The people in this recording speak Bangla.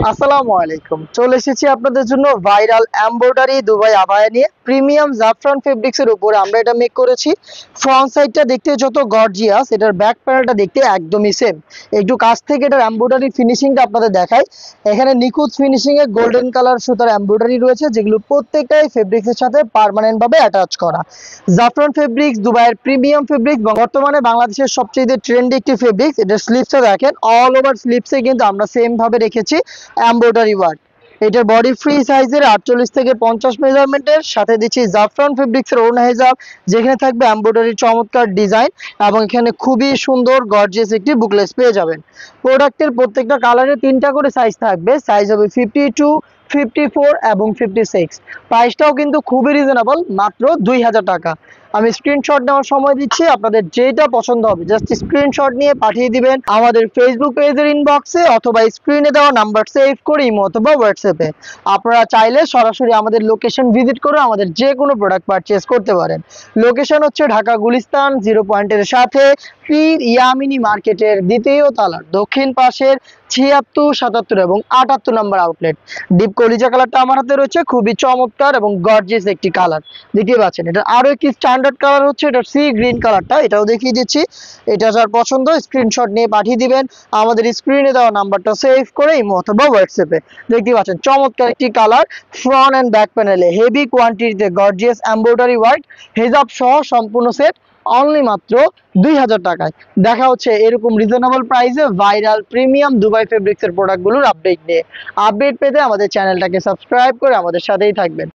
আসসালামু আলাইকুম। চলে এসেছি আপনাদের জন্য ভাইরাল এমব্রয়ডারি দুবাই আবায়া নিয়ে। প্রিমিয়াম জাফরান ফেব্রিক্স এর উপরে আমরা এটা মেক করেছি। ফ্রন্ট সাইডটা দেখতে যত গর্জিয়াস, এটার ব্যাক প্যানেলটা দেখতে একদমই সেম। একটু কাছ থেকে এটার এমব্রয়ডারি ফিনিশিংটা আপনাদের দেখাই। এখানে নিখুঁত ফিনিশিং এ গোল্ডেন কালার সুতার এমব্রয়ডারি রয়েছে, যেগুলো প্রত্যেকটাই ফেব্রিক্স এর সাথে পার্মানেন্ট ভাবে অ্যাটাচ করা। জাফরান ফেব্রিক্স দুবাইয়ের প্রিমিয়াম ফেব্রিক্স, বর্তমানে বাংলাদেশের সবচেয়ে ট্রেন্ডি একটি ফেব্রিক্স। এটার স্লিপসটা দেখেন, অল ওভার স্লিপসে কিন্তু আমরা সেম ভাবে রেখেছি এমব্রয়ডারি ওয়ার্ক। এটার বডি ফ্রি সাইজের 48 থেকে 50 মেজারমেন্টের সাথে দিচ্ছি জাফরান ফেব্রিক্স এর ওড়না হিজাব, যেখানে থাকবে এমব্রয়ডারি চমৎকার ডিজাইন এবং এখানে খুবই সুন্দর গর্জিয়াস একটি বুকলেস পেয়ে যাবেন। প্রোডাক্টের প্রত্যেকটা কালারে 3টা করে সাইজ থাকবে, সাইজ হবে 52, 54 এবং 56। প্রাইসটাও কিন্তু খুবই রিজনেবল, মাত্র 2000 টাকা। আমি স্ক্রিনশট নেওয়ার সময় দিচ্ছি, আপনাদের যেটা পছন্দ হবে জাস্ট স্ক্রিনশট নিয়ে পাঠিয়ে দিবেন আমাদের ফেসবুক পেজের ইনবক্সে অথবা স্ক্রিনে দেওয়া নাম্বার সেভ করে ইমো অথবা হোয়াটসঅ্যাপে। আপনারা চাইলে সরাসরি আমাদের লোকেশন ভিজিট করে আমাদের যে কোনো প্রোডাক্ট পারচেজ করতে পারেন। লোকেশন হচ্ছে ঢাকা গুলিস্তান 0 পয়েন্টের সাথে পীর ইয়ামিনী মার্কেটের দ্বিতীয় তলার দক্ষিণ পাশের 76, 77 এবং 78 নম্বর আউটলেট। ডিপ কলিজা কালারটা আমার হাতে রয়েছে, খুবই চমৎকার এবং গর্জিয়াস একটি কালার। দেখতে পাচ্ছেন, এটা আরো একটি স্ট্যান্ডার্ড কালার হচ্ছে এটা সি গ্রিন কালারটা, এটাও দেখিয়ে দিচ্ছি। এটা যার পছন্দ স্ক্রিনশট নিয়ে পাঠিয়ে দিবেন আমাদের স্ক্রিনে দেওয়া নাম্বারটা সেভ করে ইমো অথবা হোয়াটসঅ্যাপে। দেখতে পাচ্ছেন চমৎকার একটি কালার, ফ্রন্ট এন্ড ব্যাক প্যানেলে হেভি কোয়ান্টিটিতে গর্জিয়াস এমব্রয়ডারি ওয়ার্ক, হেজাব সহ সম্পূর্ণ সেট অনলি মাত্র 2000 টাকায়। দেখা হচ্ছে এরকম রিজনেবল প্রাইসে ভাইরাল প্রিমিয়াম দুবাই ফেব্রিক্স এর প্রোডাক্টগুলোর আপডেট নিয়ে। আপডেট পেতে আমাদের চ্যানেলটাকে সাবস্ক্রাইব করে আমাদের সাথেই থাকবেন।